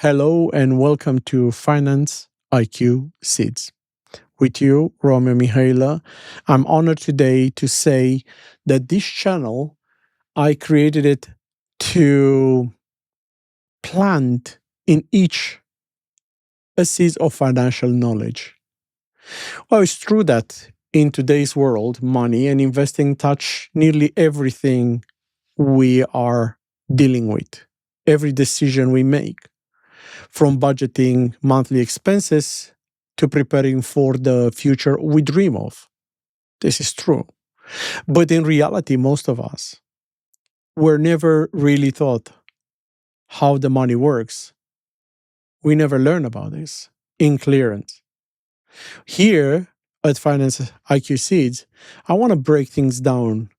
Hello and welcome to Finance IQ Seeds. With you, Romeo AM. I'm honored today to say that this channel, I created it to plant in each a seed of financial knowledge. Well, it's true that in today's world, money and investing touch nearly everything we are dealing with, every decision we make. From budgeting monthly expenses to preparing for the future we dream of. This is true. But in reality, most of us were never really taught how the money works. We never learn about this in clearance. Here at Finance IQ Seeds, I want to break things down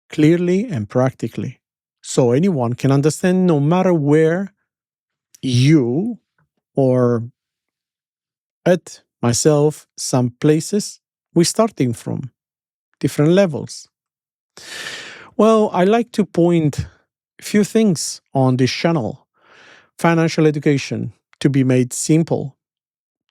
clearly and practically so anyone can understand no matter where you or at myself, some places we're starting from, different levels. Well, I like to point a few things on this channel. Financial education to be made simple,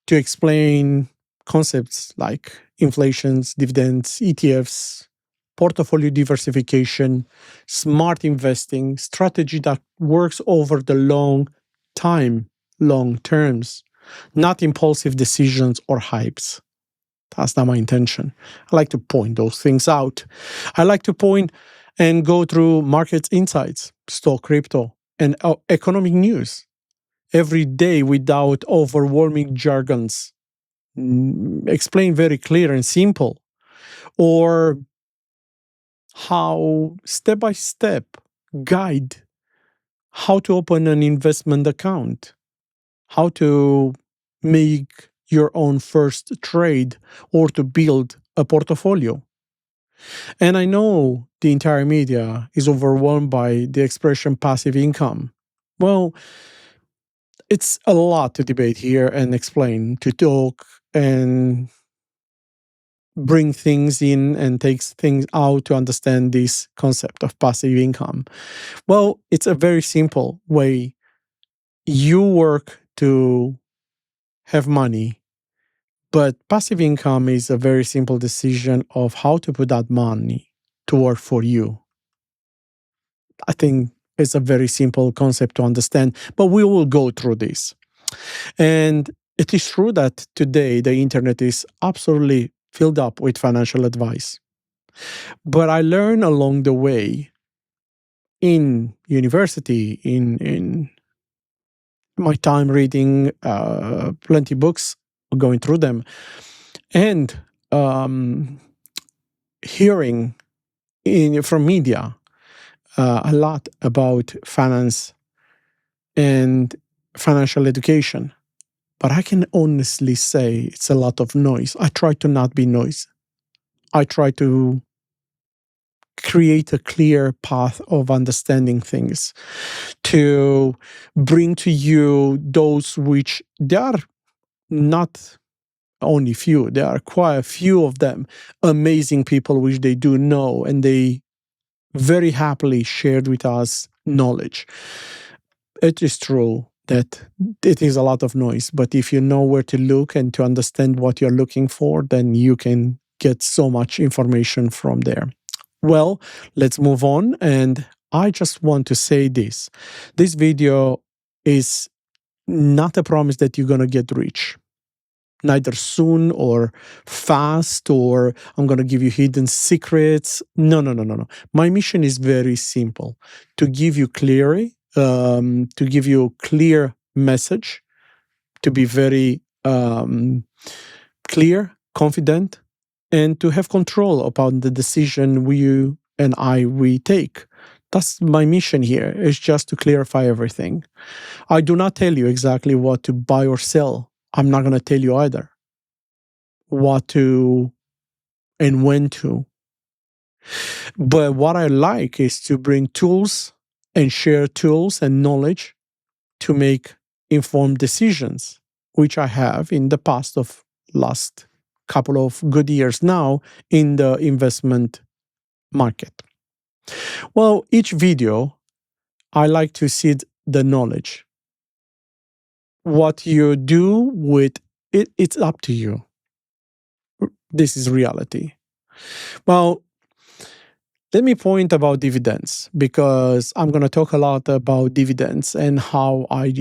to explain concepts like inflations, dividends, ETFs, portfolio diversification, smart investing, strategy that works over the long terms, not impulsive decisions or hypes. That's not my intention. I like to point those things out. I like to point and go through market insights, stock, crypto, and economic news every day without overwhelming jargons. Explain very clear and simple. Or how step by step guide how to open an investment account, how to make your own first trade or to build a portfolio. And I know the entire media is overwhelmed by the expression passive income. Well, it's a lot to debate here and explain, to talk and bring things in and takes things out to understand this concept of passive income. Well, it's a very simple way. You work to have money, but passive income is a very simple decision of how to put that money to work for you. I think it's a very simple concept to understand, but we will go through this. And it is true that today the internet is absolutely filled up with financial advice. But I learned along the way in university, in my time reading plenty books, going through them, and hearing from media a lot about finance and financial education. But I can honestly say it's a lot of noise. I try to not be noise. I try to create a clear path of understanding things, to bring to you those which they are not only few, there are quite a few of them, amazing people which they do know, and they very happily shared with us knowledge. It is true that it is a lot of noise, but if you know where to look and to understand what you're looking for, then you can get so much information from there. Well, let's move on. And I just want to say this. This video is not a promise that you're going to get rich. Neither soon or fast, or I'm going to give you hidden secrets. No. My mission is very simple: to give you clarity, to give you a clear message, to be very clear, confident, and to have control upon the decision we take. That's my mission here, is just to clarify everything. I do not tell you exactly what to buy or sell. I'm not going to tell you either what to and when to. But what I like is to bring tools and share tools and knowledge to make informed decisions, which I have in the past of last couple of good years now in the investment market. Well, each video, I like to seed the knowledge. What you do with it, it's up to you. This is reality. Well, let me point about dividends, because I'm going to talk a lot about dividends and how I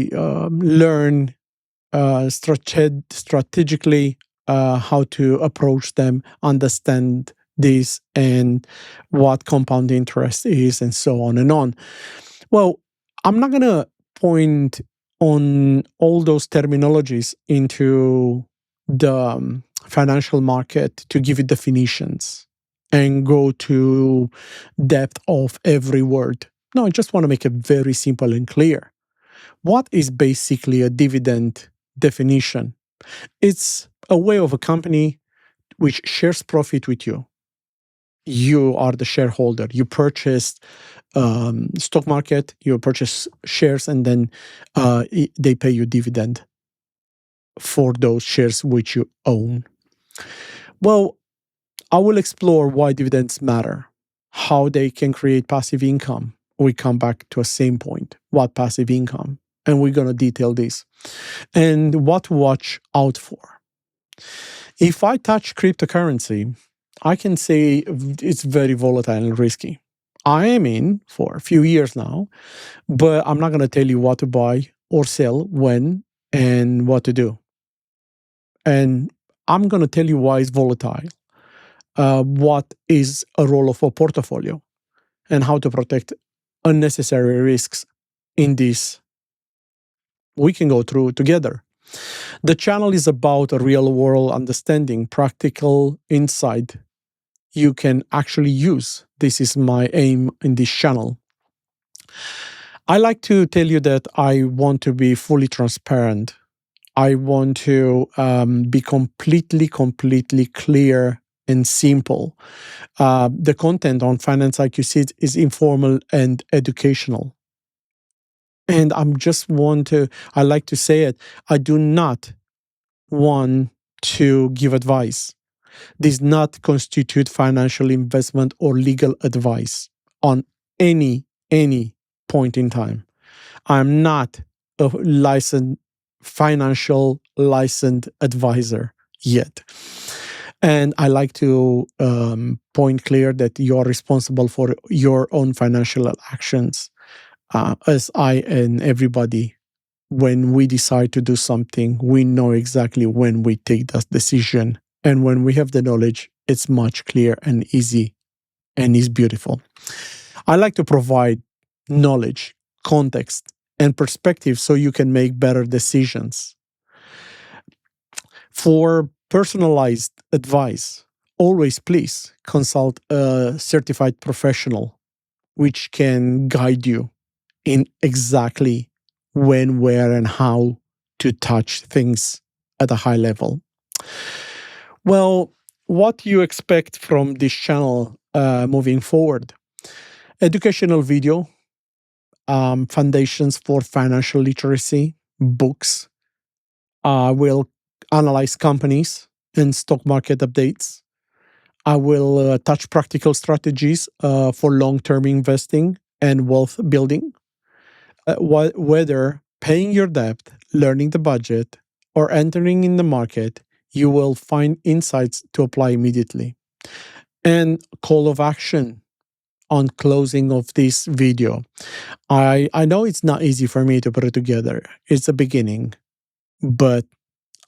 learn strategically how to approach them, understand this, and what compound interest is, and so on and on. Well, I'm not going to point on all those terminologies into the financial market to give it definitions and go to depth of every word. No, I just want to make it very simple and clear. What is basically a dividend definition? It's a way of a company which shares profit with you. You are the shareholder. You purchased stock market, you purchase shares, and then they pay you dividend for those shares which you own. Well, I will explore why dividends matter, how they can create passive income. We come back to a same point, what passive income, and we're going to detail this, and what to watch out for. If I touch cryptocurrency, I can say it's very volatile and risky. I am in for a few years now, but I'm not going to tell you what to buy or sell, when, and what to do. And I'm going to tell you why it's volatile, what is a role of a portfolio, and how to protect unnecessary risks in this. We can go through together. The channel is about a real world understanding, practical insight you can actually use. This is my aim in this channel. I like to tell you that I want to be fully transparent. I want to be completely clear and simple. The content on Finance IQ Seeds is informal and educational. And I like to say it, I do not want to give advice. This does not constitute financial investment or legal advice on any point in time. I'm not a financial licensed advisor yet. And I like to point clear that you are responsible for your own financial actions, as I and everybody. When we decide to do something, we know exactly when we take that decision. And when we have the knowledge, it's much clearer and easy, and is beautiful. I like to provide knowledge, context, and perspective so you can make better decisions. For personalized advice, always please consult a certified professional which can guide you in exactly when, where, and how to touch things at a high level. Well, what you expect from this channel moving forward? Educational video, foundations for financial literacy, books. I will analyze companies and stock market updates. I will touch practical strategies for long-term investing and wealth building. Whether paying your debt, learning the budget, or entering in the market, you will find insights to apply immediately. And call of action on closing of this video. I know it's not easy for me to put it together. It's a beginning, but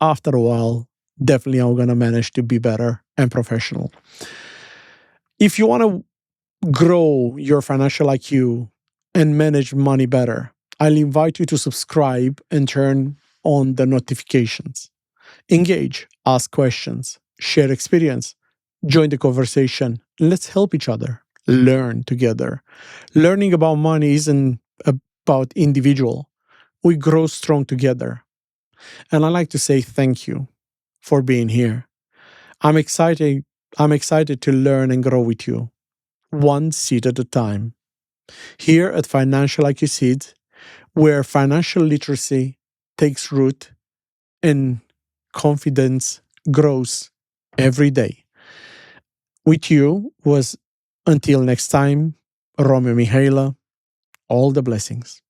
after a while, definitely I'm going to manage to be better and professional. If you want to grow your financial IQ and manage money better, I'll invite you to subscribe and turn on the notifications. Engage, ask questions, share experience, join the conversation. Let's help each other, learn together. Learning about money isn't about individual. We grow strong together. And I like to say thank you for being here. I'm excited to learn and grow with you, one seed at a time. Here at Financial IQ Seeds, where financial literacy takes root and confidence grows every day. With you was, until next time, Romeo Mihaela. All the blessings.